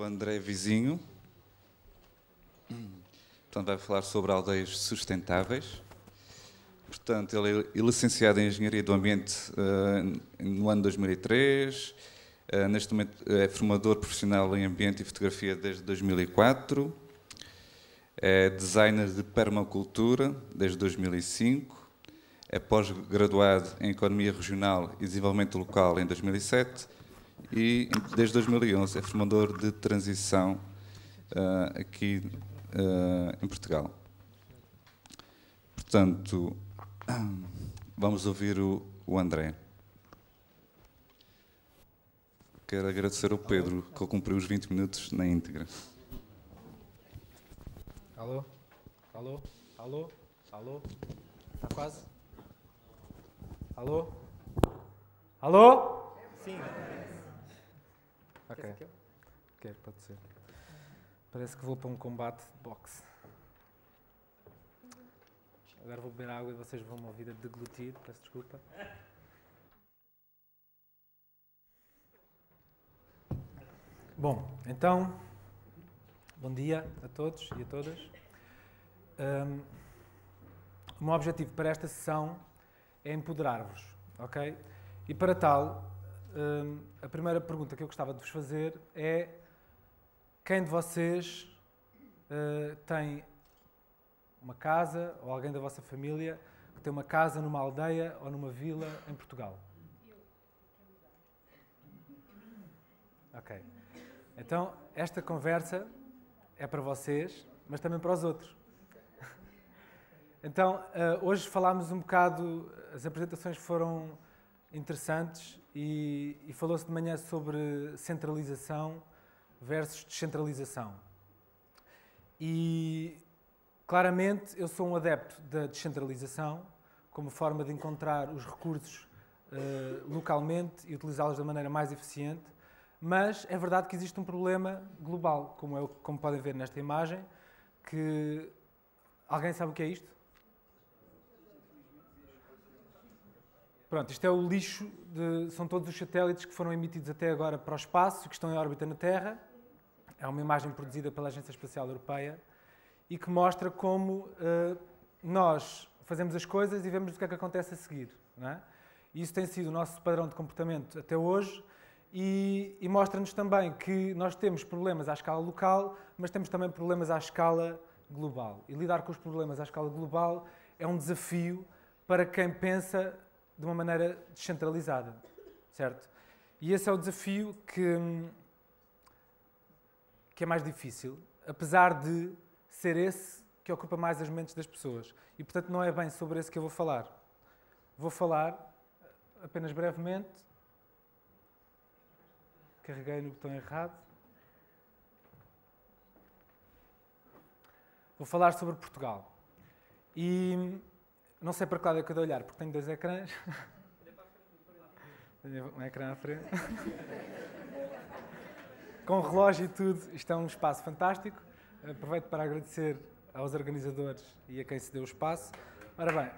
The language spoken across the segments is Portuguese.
o André Vizinho. Portanto, vai falar sobre aldeias sustentáveis. Portanto, ele é licenciado em Engenharia do Ambiente no ano 2003. Neste momento é formador profissional em Ambiente e Fotografia desde 2004. É designer de permacultura desde 2005. É pós-graduado em Economia Regional e Desenvolvimento Local em 2007. E desde 2011 é formador de transição aqui em Portugal. Portanto, vamos ouvir o André. Quero agradecer ao Pedro, que ele cumpriu os 20 minutos na íntegra. Alô? Alô? Alô? Alô? Está quase? Alô? Alô? Sim. Ok. Ok, pode ser. Parece que vou para um combate de boxe. Agora vou beber água e vocês vão me ouvir a deglutir. Peço desculpa. Bom, então, bom dia a todos e a todas. O meu objetivo para esta sessão é empoderar-vos, ok? E para tal, a primeira pergunta que eu gostava de vos fazer é: quem de vocês tem uma casa, ou alguém da vossa família que tem uma casa numa aldeia ou numa vila em Portugal? Ok. Então, esta conversa é para vocês, mas também para os outros. Então, hoje falámos um bocado, as apresentações foram interessantes e falou-se de manhã sobre centralização versus descentralização. E, claramente, eu sou um adepto da descentralização como forma de encontrar os recursos localmente e utilizá-los da maneira mais eficiente, mas é verdade que existe um problema global, como podem ver nesta imagem, que... Alguém sabe o que é isto? Pronto, isto é o lixo, são todos os satélites que foram emitidos até agora para o espaço, que estão em órbita na Terra. É uma imagem produzida pela Agência Espacial Europeia e que mostra como nós fazemos as coisas e vemos o que é que acontece a seguir. Não é? E isso tem sido o nosso padrão de comportamento até hoje e mostra-nos também que nós temos problemas à escala local, mas temos também problemas à escala global. E lidar com os problemas à escala global é um desafio para quem pensa de uma maneira descentralizada, certo? E esse é o desafio que é mais difícil, apesar de ser esse que ocupa mais as mentes das pessoas. E, portanto, não é bem sobre esse que eu vou falar. Vou falar, apenas brevemente, carreguei no botão errado. Vou falar sobre Portugal. E não sei para que lado é que eu de olhar, porque tenho dois ecrãs. Tenho um ecrã à frente. Com relógio e tudo, isto é um espaço fantástico. Aproveito para agradecer aos organizadores e a quem se deu o espaço. Ora bem,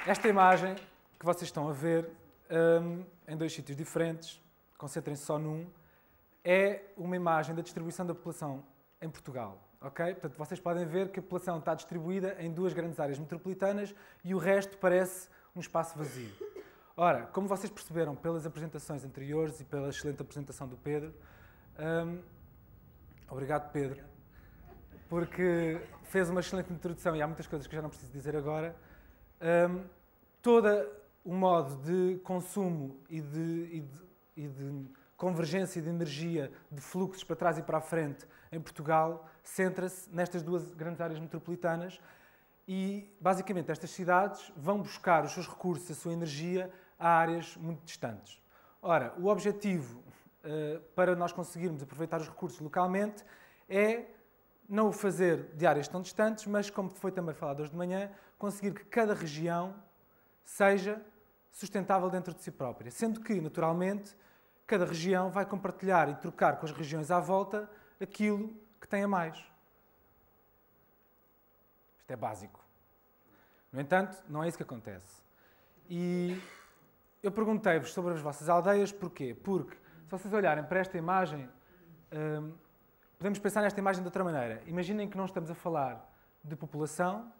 esta imagem que vocês estão a ver em dois sítios diferentes, concentrem-se só num, é uma imagem da distribuição da população em Portugal. Okay? Portanto, vocês podem ver que a população está distribuída em duas grandes áreas metropolitanas e o resto parece um espaço vazio. Ora, como vocês perceberam pelas apresentações anteriores e pela excelente apresentação do Pedro, obrigado, Pedro, porque fez uma excelente introdução e há muitas coisas que já não preciso dizer agora. Todo o modo de consumo e de convergência de energia, de fluxos para trás e para a frente em Portugal, centra-se nestas duas grandes áreas metropolitanas e, basicamente, estas cidades vão buscar os seus recursos, a sua energia, a áreas muito distantes. Ora, o objetivo para nós conseguirmos aproveitar os recursos localmente é não o fazer de áreas tão distantes, mas, como foi também falado hoje de manhã, conseguir que cada região seja sustentável dentro de si própria, sendo que, naturalmente, cada região vai compartilhar e trocar com as regiões à volta aquilo que tem a mais. Isto é básico. No entanto, não é isso que acontece. E eu perguntei-vos sobre as vossas aldeias, porquê? Porque, se vocês olharem para esta imagem, podemos pensar nesta imagem de outra maneira. Imaginem que não estamos a falar de população,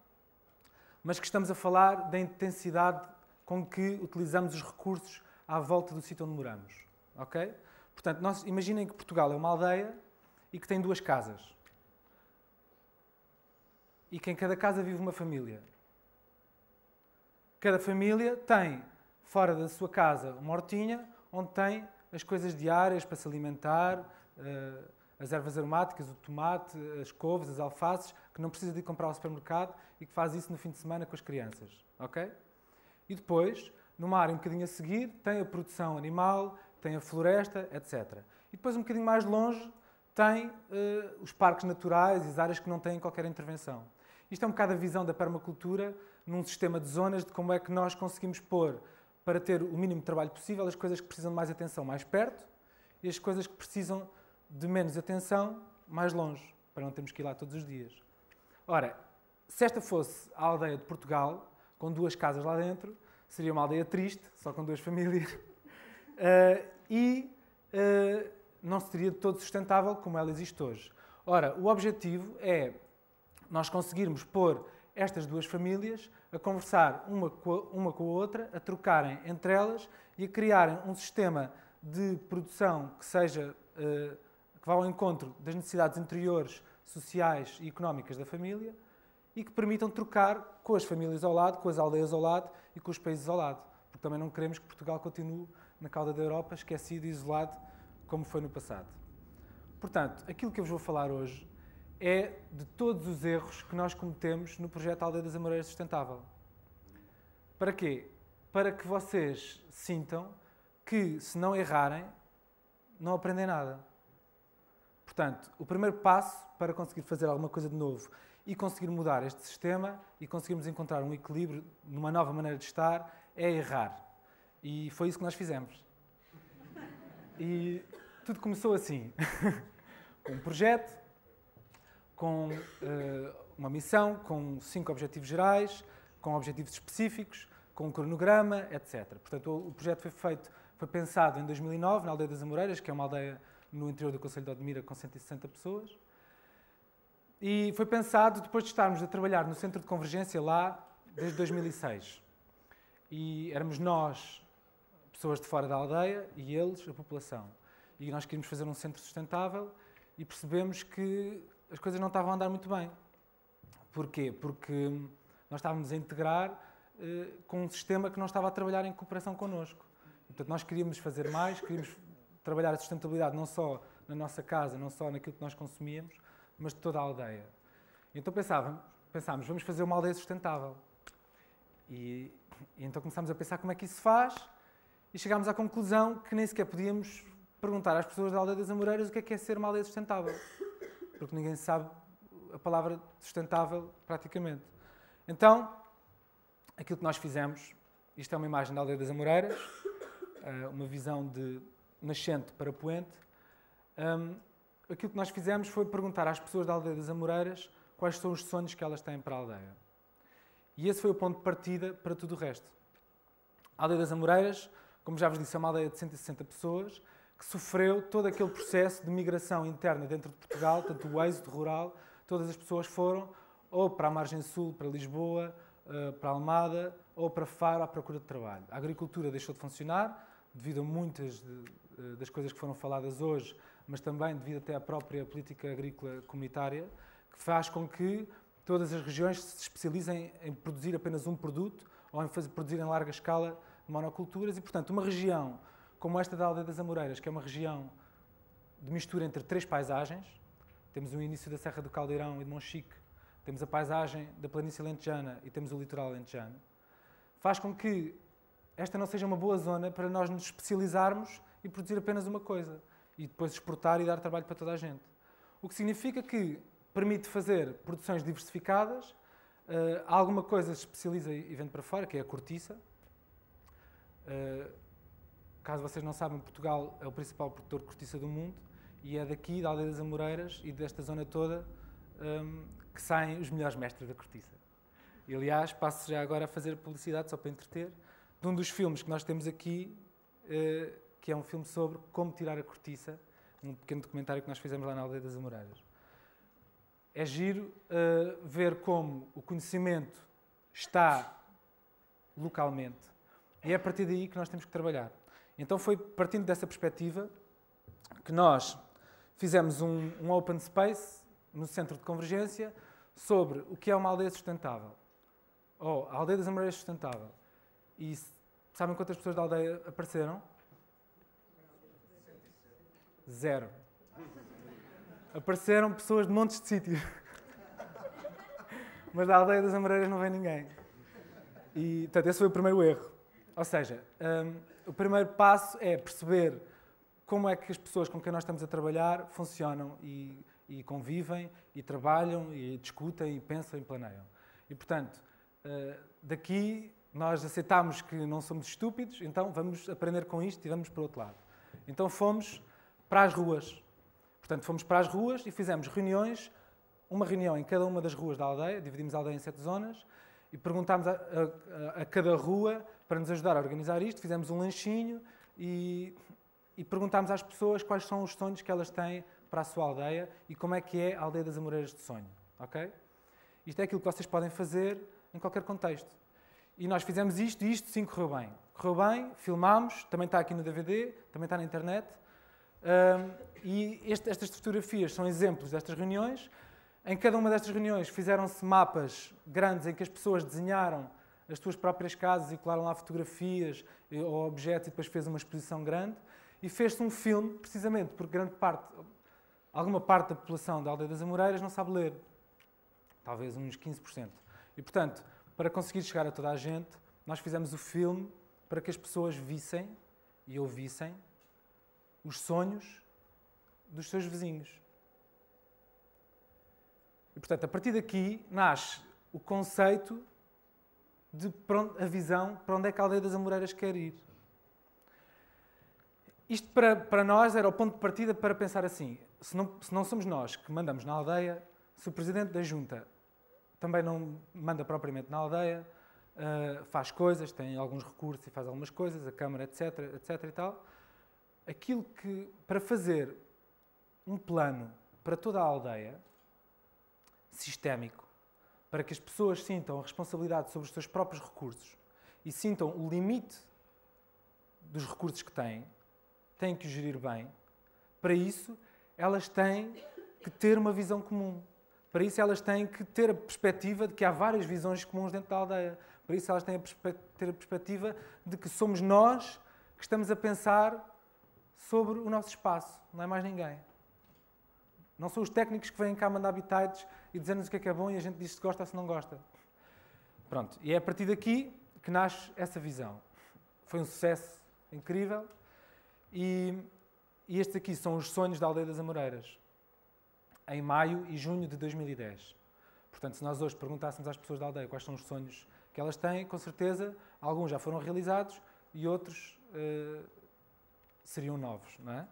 mas que estamos a falar da intensidade com que utilizamos os recursos à volta do sítio onde moramos. Ok? Portanto, imaginem que Portugal é uma aldeia e que tem 2 casas. E que em cada casa vive uma família. Cada família tem, fora da sua casa, uma hortinha onde tem as coisas diárias para se alimentar, as ervas aromáticas, o tomate, as couves, as alfaces, que não precisa de ir comprar ao supermercado e que faz isso no fim de semana com as crianças. Ok? E depois, numa área um bocadinho a seguir, tem a produção animal, tem a floresta, etc. E depois, um bocadinho mais longe, tem os parques naturais e as áreas que não têm qualquer intervenção. Isto é um bocado a visão da permacultura num sistema de zonas de como é que nós conseguimos pôr, para ter o mínimo de trabalho possível, as coisas que precisam de mais atenção mais perto e as coisas que precisam de menos atenção mais longe, para não termos que ir lá todos os dias. Ora, se esta fosse a aldeia de Portugal, com 2 casas lá dentro, seria uma aldeia triste, só com 2 famílias, não seria de todo sustentável como ela existe hoje. Ora, o objetivo é nós conseguirmos pôr estas 2 famílias a conversar uma com a outra, a trocarem entre elas e a criarem um sistema de produção que seja que vá ao encontro das necessidades interiores, sociais e económicas da família e que permitam trocar com as famílias ao lado, com as aldeias ao lado e com os países ao lado. Porque também não queremos que Portugal continue na cauda da Europa, esquecido e isolado, como foi no passado. Portanto, aquilo que eu vos vou falar hoje é de todos os erros que nós cometemos no projeto Aldeia das Amoreiras Sustentável. Para quê? Para que vocês sintam que, se não errarem, não aprendem nada. Portanto, o primeiro passo para conseguir fazer alguma coisa de novo e conseguir mudar este sistema e conseguirmos encontrar um equilíbrio numa nova maneira de estar é errar. E foi isso que nós fizemos. E tudo começou assim, com um projeto, com uma missão, com 5 objetivos gerais, com objetivos específicos, com um cronograma, etc. Portanto, o projeto foi pensado em 2009, na Aldeia das Amoreiras, que é uma aldeia no interior do concelho de Odmira, com 160 pessoas. E foi pensado depois de estarmos a trabalhar no Centro de Convergência lá desde 2006. E éramos nós, pessoas de fora da aldeia, e eles, a população. E nós queríamos fazer um centro sustentável e percebemos que as coisas não estavam a andar muito bem. Porquê? Porque nós estávamos a integrar com um sistema que não estava a trabalhar em cooperação connosco. Portanto, nós queríamos fazer mais, queríamos trabalhar a sustentabilidade não só na nossa casa, não só naquilo que nós consumíamos, mas de toda a aldeia. Então pensámos, vamos fazer uma aldeia sustentável. E então começámos a pensar como é que isso se faz e chegámos à conclusão que nem sequer podíamos perguntar às pessoas da Aldeia das Amoreiras o que é ser uma aldeia sustentável. Porque ninguém sabe a palavra sustentável praticamente. Então, aquilo que nós fizemos, isto é uma imagem da Aldeia das Amoreiras, uma visão de nascente para poente. Aquilo que nós fizemos foi perguntar às pessoas da Aldeia das Amoreiras quais são os sonhos que elas têm para a aldeia. E esse foi o ponto de partida para tudo o resto. A Aldeia das Amoreiras, como já vos disse, é uma aldeia de 160 pessoas que sofreu todo aquele processo de migração interna dentro de Portugal, tanto o êxodo rural, todas as pessoas foram ou para a margem sul, para Lisboa, para Almada, ou para Faro à procura de trabalho. A agricultura deixou de funcionar, devido a muitas das coisas que foram faladas hoje, mas também devido até à própria política agrícola comunitária, que faz com que todas as regiões se especializem em produzir apenas um produto ou em produzir em larga escala monoculturas e, portanto, uma região como esta da Aldeia das Amoreiras, que é uma região de mistura entre 3 paisagens, temos o início da Serra do Caldeirão e de Monchique, temos a paisagem da planície alentejana e temos o litoral alentejano, faz com que esta não seja uma boa zona para nós nos especializarmos e produzir apenas uma coisa e depois exportar e dar trabalho para toda a gente. O que significa que permite fazer produções diversificadas, alguma coisa se especializa e vende para fora, que é a cortiça. Caso vocês não saibam, Portugal é o principal produtor de cortiça do mundo e é daqui, da Aldeia das Amoreiras e desta zona toda, que saem os melhores mestres da cortiça. E, aliás, passo já agora a fazer publicidade, só para entreter, de um dos filmes que nós temos aqui, que é um filme sobre como tirar a cortiça, um pequeno documentário que nós fizemos lá na Aldeia das Amoreiras. É giro ver como o conhecimento está localmente e é a partir daí que nós temos que trabalhar. Então foi partindo dessa perspectiva que nós fizemos um open space no Centro de Convergência sobre o que é uma aldeia sustentável, ou a Aldeia das Amoreiras sustentável. E sabem quantas pessoas da aldeia apareceram? 0. Apareceram pessoas de montes de sítios. Mas da Aldeia das Amoreiras não vem ninguém. E, portanto, esse foi o primeiro erro. Ou seja, o primeiro passo é perceber como é que as pessoas com quem nós estamos a trabalhar funcionam e convivem, e trabalham, e discutem, e pensam, e planeiam. E, portanto, daqui nós aceitámos que não somos estúpidos, então vamos aprender com isto e vamos para o outro lado. Então fomos para as ruas. Portanto, fomos para as ruas e fizemos reuniões, uma reunião em cada uma das ruas da aldeia, dividimos a aldeia em 7 zonas, e perguntámos a cada rua para nos ajudar a organizar isto, fizemos um lanchinho e perguntámos às pessoas quais são os sonhos que elas têm para a sua aldeia e como é que é a Aldeia das Amoreiras de sonho. Okay? Isto é aquilo que vocês podem fazer em qualquer contexto. E nós fizemos isto e isto sim correu bem. Correu bem, filmámos, também está aqui no DVD, também está na internet. E estas fotografias são exemplos destas reuniões. Em cada uma destas reuniões fizeram-se mapas grandes em que as pessoas desenharam as suas próprias casas e colaram lá fotografias ou objetos e depois fez uma exposição grande. E fez-se um filme, precisamente porque alguma parte da população da Aldeia das Amoreiras não sabe ler. Talvez uns 15%. E, portanto, para conseguir chegar a toda a gente, nós fizemos o filme para que as pessoas vissem e ouvissem os sonhos dos seus vizinhos. E, portanto, a partir daqui nasce o conceito de a visão para onde é que a Aldeia das Amoreiras quer ir. Isto para nós era o ponto de partida para pensar assim, se não somos nós que mandamos na aldeia, se o Presidente da Junta também não manda propriamente na aldeia, faz coisas, tem alguns recursos e faz algumas coisas, a Câmara, etc, etc e tal, aquilo que, para fazer um plano para toda a aldeia, sistémico, para que as pessoas sintam a responsabilidade sobre os seus próprios recursos e sintam o limite dos recursos que têm que os gerir bem. Para isso, elas têm que ter uma visão comum. Para isso, elas têm que ter a perspectiva de que há várias visões comuns dentro da aldeia. Para isso, elas têm que ter a perspectiva de que somos nós que estamos a pensar sobre o nosso espaço, não é mais ninguém. Não são os técnicos que vêm cá mandar bitites e dizer-nos o que é bom e a gente diz se gosta ou se não gosta. Pronto, e é a partir daqui que nasce essa visão. Foi um sucesso incrível e estes aqui são os sonhos da Aldeia das Amoreiras, em maio e junho de 2010. Portanto, se nós hoje perguntássemos às pessoas da aldeia quais são os sonhos que elas têm, com certeza, alguns já foram realizados e outros seriam novos, não é?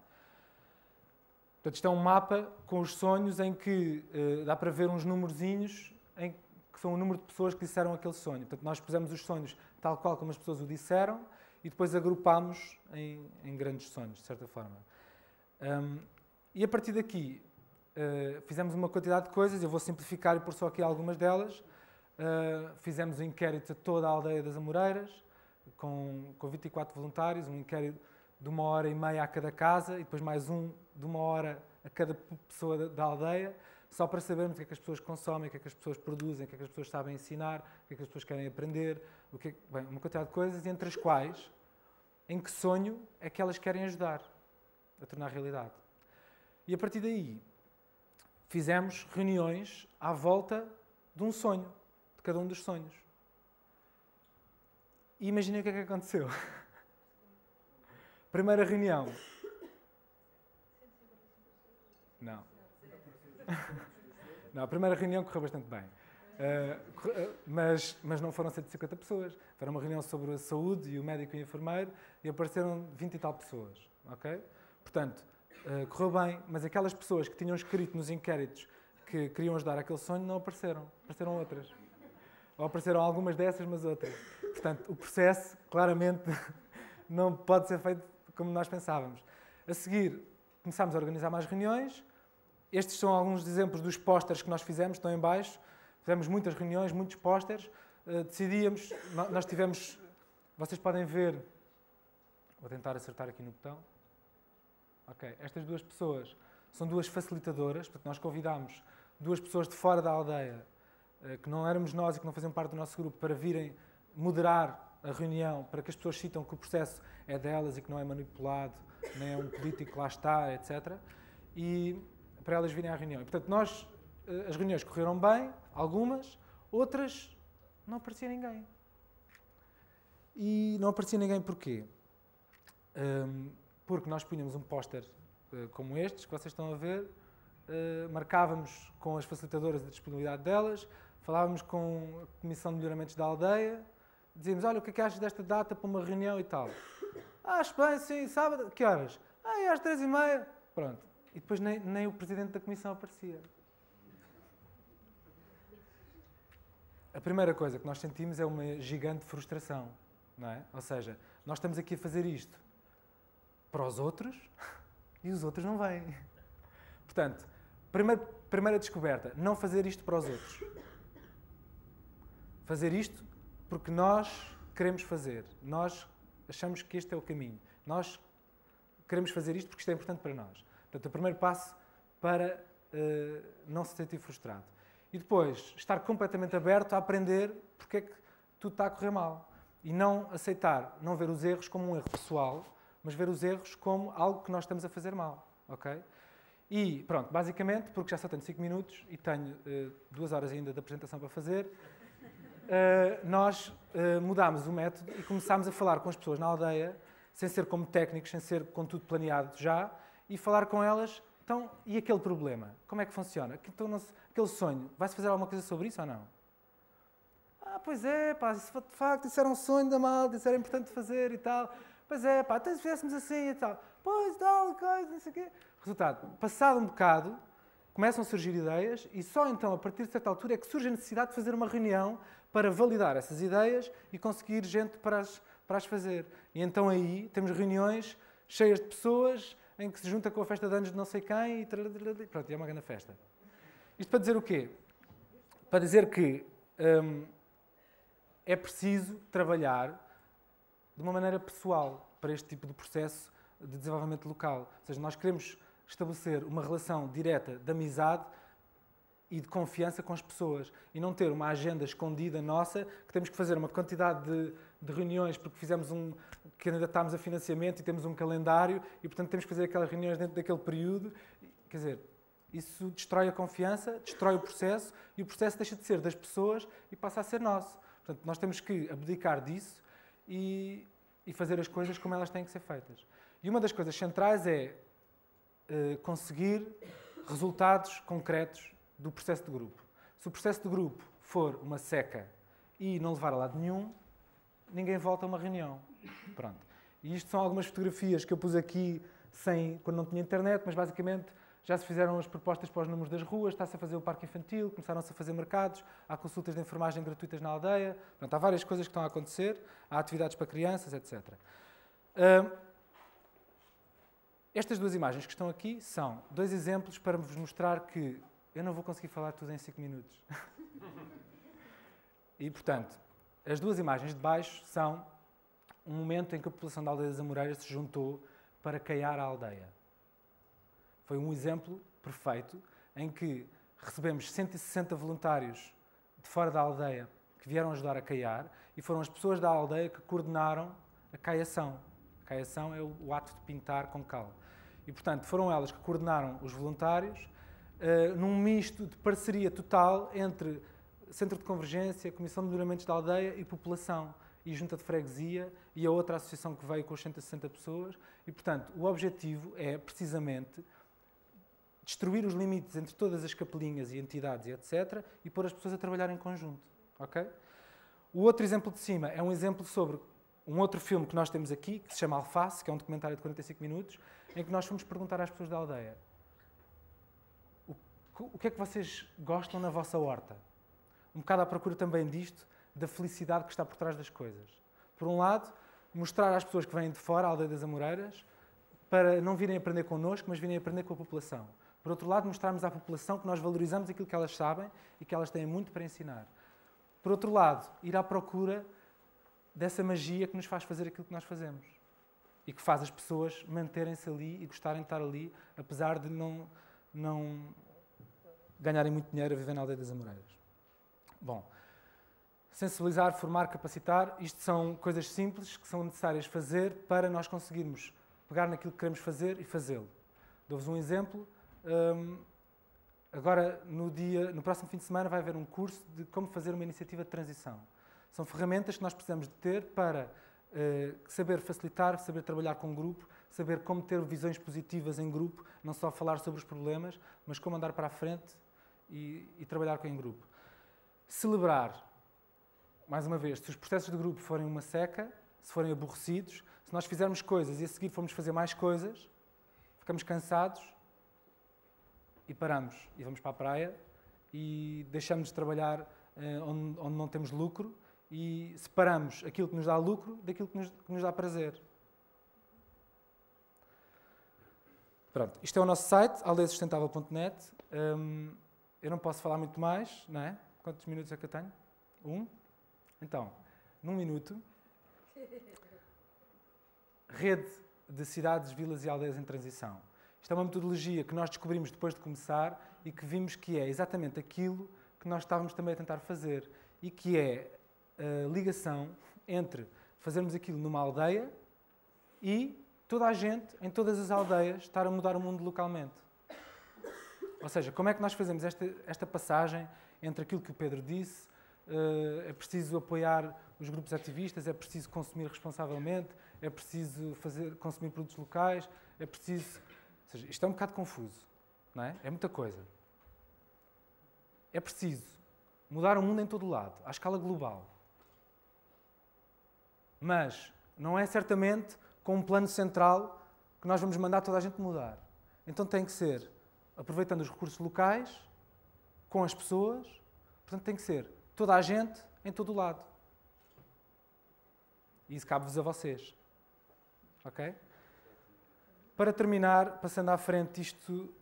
Portanto, isto é um mapa com os sonhos em que dá para ver uns numerozinhos que são o número de pessoas que disseram aquele sonho. Portanto, nós pusemos os sonhos tal qual como as pessoas o disseram e depois agrupámos em grandes sonhos, de certa forma. E a partir daqui fizemos uma quantidade de coisas, eu vou simplificar e pôr só aqui algumas delas. Fizemos um inquérito a toda a Aldeia das Amoreiras, com 24 voluntários, um inquérito de 1h30 a cada casa e depois mais um de 1 hora a cada pessoa da aldeia, só para sabermos o que é que as pessoas consomem, o que é que as pessoas produzem, o que é que as pessoas sabem ensinar, o que é que as pessoas querem aprender, bem, uma quantidade de coisas, entre as quais, em que sonho é que elas querem ajudar a tornar realidade. E a partir daí, fizemos reuniões à volta de um sonho, de cada um dos sonhos. E imaginem o que é que aconteceu. Primeira reunião. Não. Não, a primeira reunião correu bastante bem. Mas não foram 150 pessoas. Foi uma reunião sobre a saúde e o médico e o enfermeiro e apareceram 20 e tal pessoas. Okay? Portanto, correu bem, mas aquelas pessoas que tinham escrito nos inquéritos que queriam ajudar aquele sonho não apareceram. Apareceram outras. Ou apareceram algumas dessas, mas outras. portanto, o processo, claramente, não pode ser feito como nós pensávamos. A seguir, começámos a organizar mais reuniões. Estes são alguns exemplos dos pósteres que nós fizemos, estão em baixo. Fizemos muitas reuniões, muitos pósteres. Decidíamos, nós tivemos, vocês podem ver, vou tentar acertar aqui no botão. Ok, estas duas pessoas são duas facilitadoras, portanto nós convidámos duas pessoas de fora da aldeia, que não éramos nós e que não faziam parte do nosso grupo, para virem moderar a reunião, para que as pessoas sintam que o processo é delas e que não é manipulado, nem é um político que lá está, etc. E para elas virem à reunião. E, portanto, as reuniões correram bem, algumas, outras não aparecia ninguém. E não aparecia ninguém porquê? Porque nós punhamos um póster como estes, que vocês estão a ver, marcávamos com as facilitadoras a disponibilidade delas, falávamos com a Comissão de Melhoramentos da Aldeia, dizíamos, olha, o que é que achas desta data para uma reunião e tal? Acho bem, sim, sábado, que horas? É às 3h30. Pronto. E depois nem o Presidente da Comissão aparecia. A primeira coisa que nós sentimos é uma gigante frustração, não é? Ou seja, nós estamos aqui a fazer isto para os outros e os outros não vêm. Portanto, primeira descoberta, não fazer isto para os outros. Fazer isto porque nós queremos fazer. Nós achamos que este é o caminho. Nós queremos fazer isto porque isto é importante para nós. Portanto, o primeiro passo para não se sentir frustrado. E depois, estar completamente aberto a aprender porque é que tudo está a correr mal. E não aceitar, não ver os erros como um erro pessoal, mas ver os erros como algo que nós estamos a fazer mal. Ok? E pronto, basicamente, porque já só tenho 5 minutos e tenho 2 horas ainda de apresentação para fazer, nós mudámos o método e começámos a falar com as pessoas na aldeia, sem ser como técnicos, sem ser com tudo planeado já, e falar com elas, então, e aquele problema? Como é que funciona? Então, aquele sonho, vai-se fazer alguma coisa sobre isso ou não? Pois é, pá, de facto, isso era um sonho da malta, isso era importante fazer e tal. Pois é, pá, então se fizéssemos assim e tal. Pois, tal, coisa, não sei o quê. Resultado, passado um bocado, começam a surgir ideias e só então, a partir de certa altura, é que surge a necessidade de fazer uma reunião para validar essas ideias e conseguir gente para as fazer. E então aí temos reuniões cheias de pessoas em que se junta com a festa de anos de não sei quem e pronto, e é uma grande festa. Isto para dizer o quê? Para dizer que é preciso trabalhar de uma maneira pessoal para este tipo de processo de desenvolvimento local. Ou seja, nós queremos estabelecer uma relação direta de amizade e de confiança com as pessoas e não ter uma agenda escondida nossa que temos que fazer uma quantidade de reuniões porque que candidatámos a financiamento e temos um calendário e, portanto, temos que fazer aquelas reuniões dentro daquele período. Quer dizer, isso destrói a confiança, destrói o processo e o processo deixa de ser das pessoas e passa a ser nosso. Portanto, nós temos que abdicar disso e fazer as coisas como elas têm que ser feitas. E uma das coisas centrais é conseguir resultados concretos do processo de grupo. Se o processo de grupo for uma seca e não levar a lado nenhum, ninguém volta a uma reunião. Pronto. E isto são algumas fotografias que eu pus aqui quando não tinha internet, mas basicamente já se fizeram as propostas para os números das ruas, está-se a fazer o parque infantil, começaram-se a fazer mercados, há consultas de enfermagem gratuitas na aldeia, pronto, há várias coisas que estão a acontecer, há atividades para crianças, etc. Estas duas imagens que estão aqui são 2 exemplos para vos mostrar que eu não vou conseguir falar tudo em 5 minutos. E, portanto, as 2 imagens de baixo são um momento em que a população da aldeia das Amoreiras se juntou para caiar a aldeia. Foi um exemplo perfeito em que recebemos 160 voluntários de fora da aldeia que vieram ajudar a caiar e foram as pessoas da aldeia que coordenaram a caiação. A caiação é o ato de pintar com cal. E, portanto, foram elas que coordenaram os voluntários num misto de parceria total entre Centro de Convergência, Comissão de Melhoramentos da Aldeia e População, e Junta de Freguesia, e a outra associação que veio com as 160 pessoas. E, portanto, o objetivo é, precisamente, destruir os limites entre todas as capelinhas e entidades e etc. e pôr as pessoas a trabalhar em conjunto. Okay? O outro exemplo de cima é um exemplo sobre um outro filme que nós temos aqui, que se chama Alface, que é um documentário de 45 minutos, em que nós fomos perguntar às pessoas da aldeia: o que é que vocês gostam na vossa horta? Um bocado à procura também disto, da felicidade que está por trás das coisas. Por um lado, mostrar às pessoas que vêm de fora, à Aldeia das Amoreiras, para não virem aprender connosco, mas virem aprender com a população. Por outro lado, mostrarmos à população que nós valorizamos aquilo que elas sabem e que elas têm muito para ensinar. Por outro lado, ir à procura dessa magia que nos faz fazer aquilo que nós fazemos e que faz as pessoas manterem-se ali e gostarem de estar ali, apesar de não ganharem muito dinheiro a viver na Aldeia das Amoreiras. Bom, sensibilizar, formar, capacitar, isto são coisas simples que são necessárias fazer para nós conseguirmos pegar naquilo que queremos fazer e fazê-lo. Dou-vos um exemplo. Agora, no próximo fim de semana, vai haver um curso de como fazer uma iniciativa de transição. São ferramentas que nós precisamos de ter para saber facilitar, saber trabalhar com grupo, saber como ter visões positivas em grupo, não só falar sobre os problemas, mas como andar para a frente e trabalhar em grupo. Celebrar, mais uma vez, se os processos de grupo forem uma seca, se forem aborrecidos, se nós fizermos coisas e a seguir formos fazer mais coisas, ficamos cansados e paramos e vamos para a praia e deixamos de trabalhar onde não temos lucro e separamos aquilo que nos dá lucro daquilo que nos dá prazer. Pronto, isto é o nosso site, aldeiasustentável.net. Eu não posso falar muito mais, não é? Quantos minutos é que eu tenho? 1? Então, num minuto, Rede de Cidades, Vilas e Aldeias em Transição. Isto é uma metodologia que nós descobrimos depois de começar e que vimos que é exatamente aquilo que nós estávamos também a tentar fazer e que é a ligação entre fazermos aquilo numa aldeia e toda a gente, em todas as aldeias, estar a mudar o mundo localmente. Ou seja, como é que nós fazemos esta passagem entre aquilo que o Pedro disse, é preciso apoiar os grupos ativistas, é preciso consumir responsavelmente, é preciso consumir produtos locais, é preciso... Ou seja, isto é um bocado confuso, não é? É muita coisa. É preciso mudar o mundo em todo o lado, à escala global. Mas não é certamente com um plano central que nós vamos mandar toda a gente mudar. Então tem que ser aproveitando os recursos locais, com as pessoas, portanto tem que ser toda a gente em todo o lado. E isso cabe-vos a vocês. Ok? Para terminar, passando à frente isto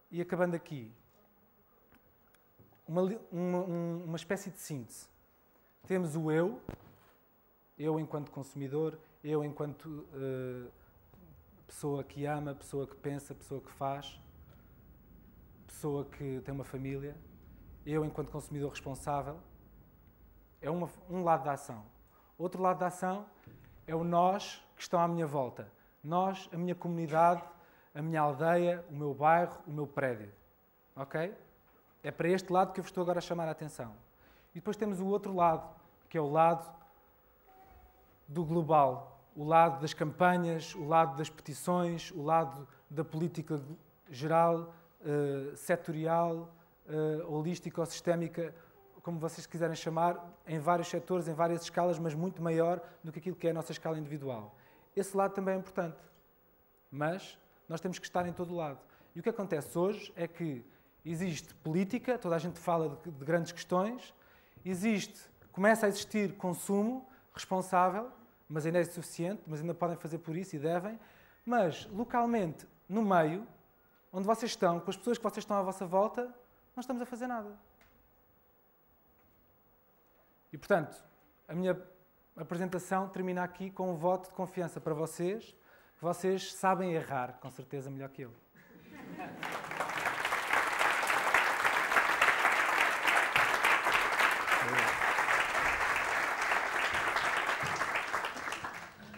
e acabando aqui, uma espécie de síntese. Temos o eu enquanto consumidor, eu enquanto pessoa que ama, pessoa que pensa, pessoa que faz, pessoa que tem uma família, eu enquanto consumidor responsável. É um lado da ação. Outro lado da ação é o nós que estão à minha volta. Nós, a minha comunidade, a minha aldeia, o meu bairro, o meu prédio. Ok? É para este lado que eu vos estou agora a chamar a atenção. E depois temos o outro lado, que é o lado do global. O lado das campanhas, o lado das petições, o lado da política geral, setorial, holística ou sistémica, como vocês quiserem chamar, em vários setores, em várias escalas, mas muito maior do que aquilo que é a nossa escala individual. Esse lado também é importante, mas nós temos que estar em todo o lado. E o que acontece hoje é que existe política, toda a gente fala de grandes questões, começa a existir consumo responsável, mas ainda é insuficiente, mas ainda podem fazer por isso e devem, mas localmente, no meio, onde vocês estão, com as pessoas que vocês estão à vossa volta, não estamos a fazer nada. E, portanto, a minha apresentação termina aqui com um voto de confiança para vocês, que vocês sabem errar, com certeza, melhor que eu.